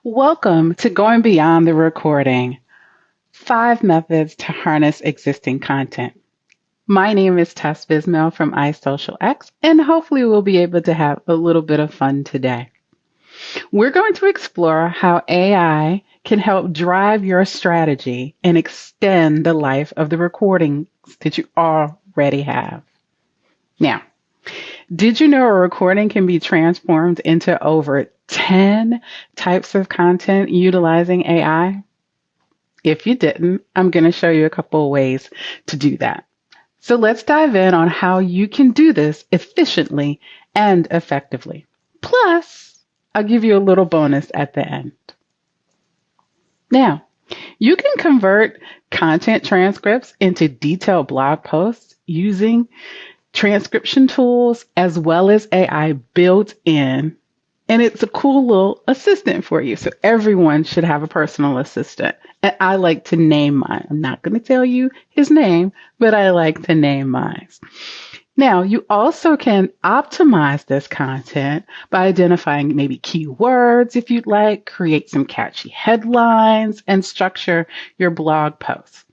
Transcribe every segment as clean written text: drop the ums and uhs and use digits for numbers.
Welcome to Going Beyond the Recording, 5 methods to harness existing content. My name is Tess Vismale from iSocialX, and hopefully we'll be able to have a little bit of fun today. We're going to explore how AI can help drive your strategy and extend the life of the recordings that you already have. Now, did you know a recording can be transformed into over 10 types of content utilizing AI? If you didn't, I'm going to show you a couple of ways to do that. So let's dive in on how you can do this efficiently and effectively. Plus, I'll give you a little bonus at the end. Now, you can convert content transcripts into detailed blog posts using transcription tools as well as AI built in. And it's a cool little assistant for you. So everyone should have a personal assistant. And I like to name mine. I'm not going to tell you his name, but I like to name mine. Now, you also can optimize this content by identifying maybe keywords if you'd like, create some catchy headlines, and structure your blog posts.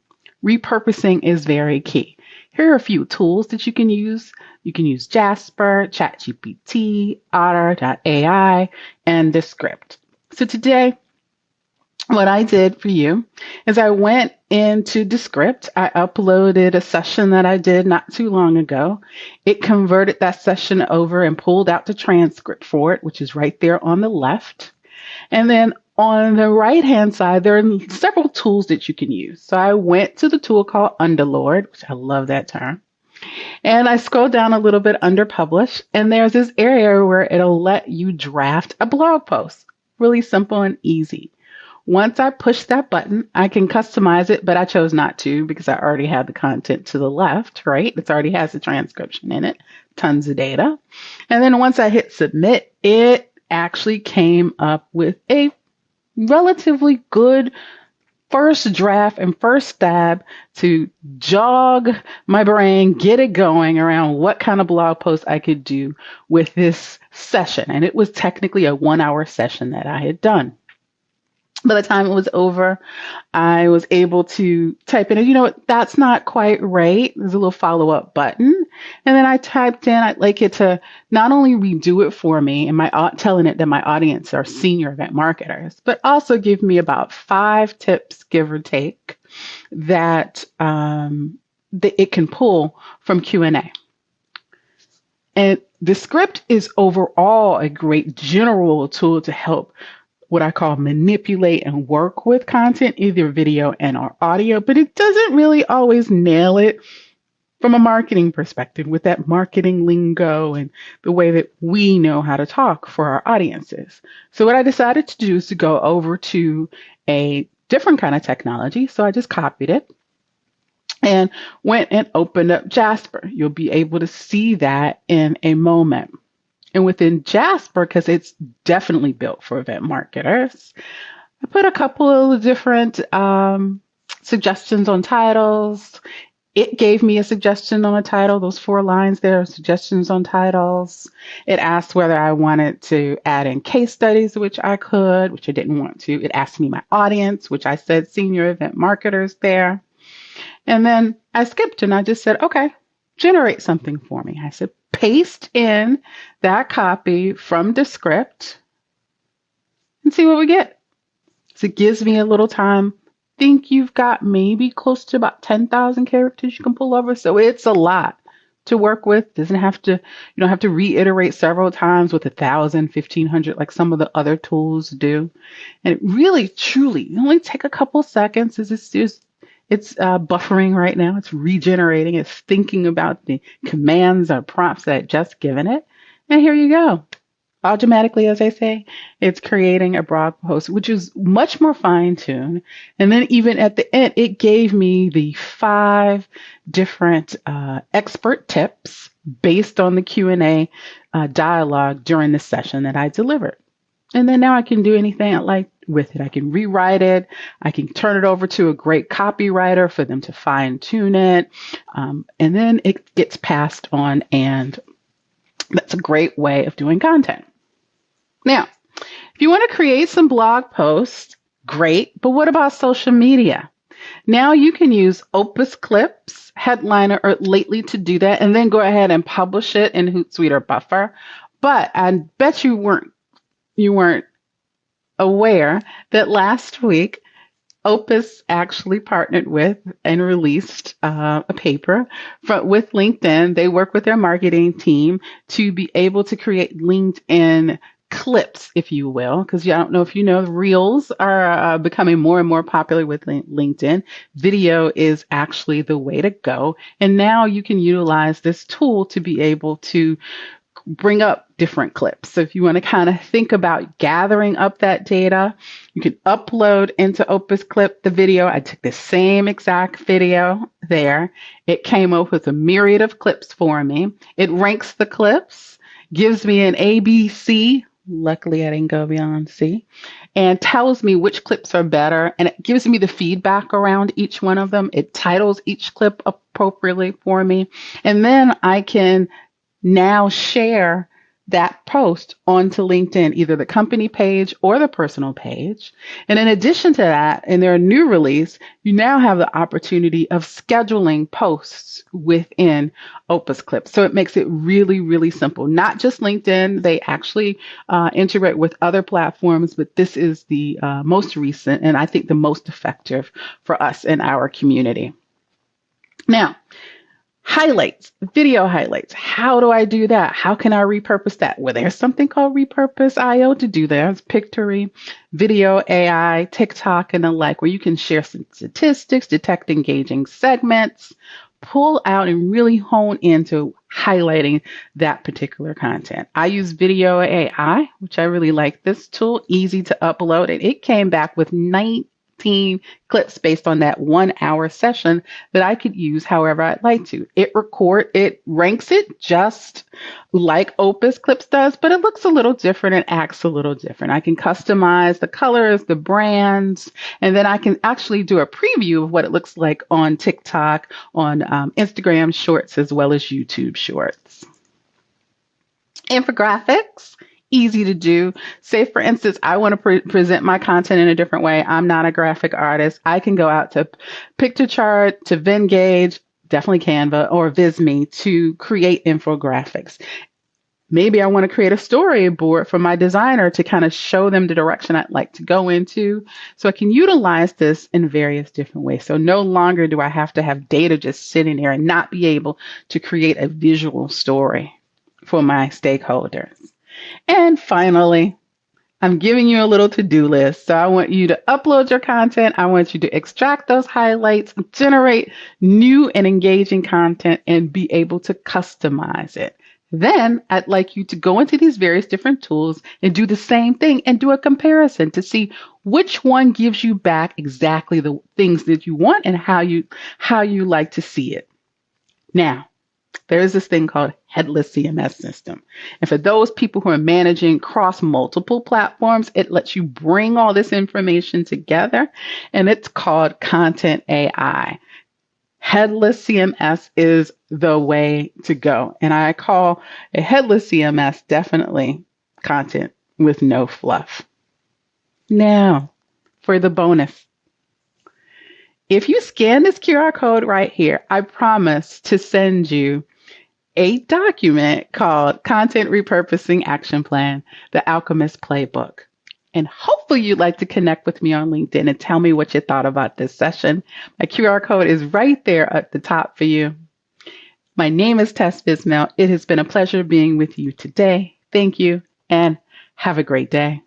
Repurposing is very key. Here are a few tools that you can use. You can use Jasper, ChatGPT, Otter.ai, and Descript. So today, what I did for you is I went into Descript. I uploaded a session that I did not too long ago. It converted that session over and pulled out the transcript for it, which is right there on the left. And then on the right-hand side, there are several tools that you can use. So I went to the tool called Underlord, which I love that term. And I scrolled down a little bit under Publish, and there's this area where it'll let you draft a blog post. Really simple and easy. Once I push that button, I can customize it, but I chose not to because I already had the content to the left, right? It already has the transcription in it, tons of data. And then once I hit submit, it actually came up with a relatively good first draft and first stab to jog my brain, get it going around what kind of blog post I could do with this session. And it was technically a 1-hour session that I had done. By the time it was over, I was able to type in, that's not quite right. There's a little follow-up button. And then I typed in, I'd like it to not only redo it for me and telling it that my audience are senior event marketers, but also give me about 5 tips, give or take, that it can pull from Q&A. And the script is overall a great general tool to help what I call manipulate and work with content, either video and or audio, but it doesn't really always nail it from a marketing perspective with that marketing lingo and the way that we know how to talk for our audiences. So what I decided to do is to go over to a different kind of technology. So I just copied it and went and opened up Jasper. You'll be able to see that in a moment. And within Jasper, because it's definitely built for event marketers, I put a couple of different suggestions on titles. It gave me a suggestion on a title. Those 4 lines there are suggestions on titles. It asked whether I wanted to add in case studies, which I could, which I didn't want to. It asked me my audience, which I said senior event marketers there. And then I skipped and I just said, okay, generate something for me. I said, paste in that copy from Descript and see what we get. So it gives me a little time. Think you've got maybe close to about 10,000 characters you can pull over. So it's a lot to work with. You don't have to reiterate several times with 1,000, 1,500 like some of the other tools do. And it really, truly, only take a couple seconds. It's buffering right now. It's regenerating. It's thinking about the commands or prompts that I'd just given it. And here you go. Automatically, as I say, it's creating a blog post, which is much more fine-tuned. And then even at the end, it gave me the 5 different expert tips based on the Q&A dialogue during the session that I delivered. And then now I can do anything I like with it. I can rewrite it. I can turn it over to a great copywriter for them to fine tune it. And then it gets passed on, and that's a great way of doing content. Now, If you want to create some blog posts, great, but what about social media? Now you can use Opus Clips, Headliner, or Lately to do that, and then go ahead and publish it in Hootsuite or Buffer. But I bet you weren't aware that last week Opus actually partnered with and released a paper with LinkedIn. They work with their marketing team to be able to create LinkedIn clips, if you will, because I don't know if you know, reels are becoming more and more popular with LinkedIn. Video is actually the way to go. And now you can utilize this tool to be able to bring up different clips. So if you want to kind of think about gathering up that data, you can upload into Opus Clip the video. I took the same exact video there. It came up with a myriad of clips for me. It ranks the clips, gives me an ABC. Luckily, I didn't go beyond C, and tells me which clips are better. And it gives me the feedback around each one of them. It titles each clip appropriately for me. And then I can now share that post onto LinkedIn, either the company page or the personal page. And in addition to that, in their new release, you now have the opportunity of scheduling posts within Opus Clips. So it makes it really, really simple. Not just LinkedIn, they actually integrate with other platforms, but this is the most recent and I think the most effective for us in our community. Now, highlights, video highlights. How do I do that? How can I repurpose that? Well, there's something called Repurpose.io to do that. It's Pictory, Video AI, TikTok, and the like, where you can share some statistics, detect engaging segments, pull out and really hone into highlighting that particular content. I use Video AI, which I really like this tool, easy to upload, and it came back with 19 clips based on that 1 hour session that I could use however I'd like to. It ranks it just like Opus Clips does, but it looks a little different and acts a little different. I can customize the colors, the brands, and then I can actually do a preview of what it looks like on TikTok, on Instagram Shorts, as well as YouTube Shorts. Infographics. Easy to do. Say, for instance, I want to present my content in a different way. I'm not a graphic artist. I can go out to Pictochart, to Venngage, definitely Canva, or Vismale to create infographics. Maybe I want to create a storyboard for my designer to kind of show them the direction I'd like to go into. So I can utilize this in various different ways. So no longer do I have to have data just sitting there and not be able to create a visual story for my stakeholders. And finally, I'm giving you a little to-do list. So I want you to upload your content. I want you to extract those highlights, generate new and engaging content, and be able to customize it. Then I'd like you to go into these various different tools and do the same thing and do a comparison to see which one gives you back exactly the things that you want and how you like to see it. Now, there is this thing called Headless CMS system. And for those people who are managing across multiple platforms, it lets you bring all this information together, and it's called Content AI. Headless CMS is the way to go. And I call a headless CMS definitely content with no fluff. Now, for the bonus. If you scan this QR code right here, I promise to send you a document called Content Repurposing Action Plan, the Alchemist Playbook. And hopefully you'd like to connect with me on LinkedIn and tell me what you thought about this session. My QR code is right there at the top for you. My name is Tess Vismale. It has been a pleasure being with you today. Thank you and have a great day.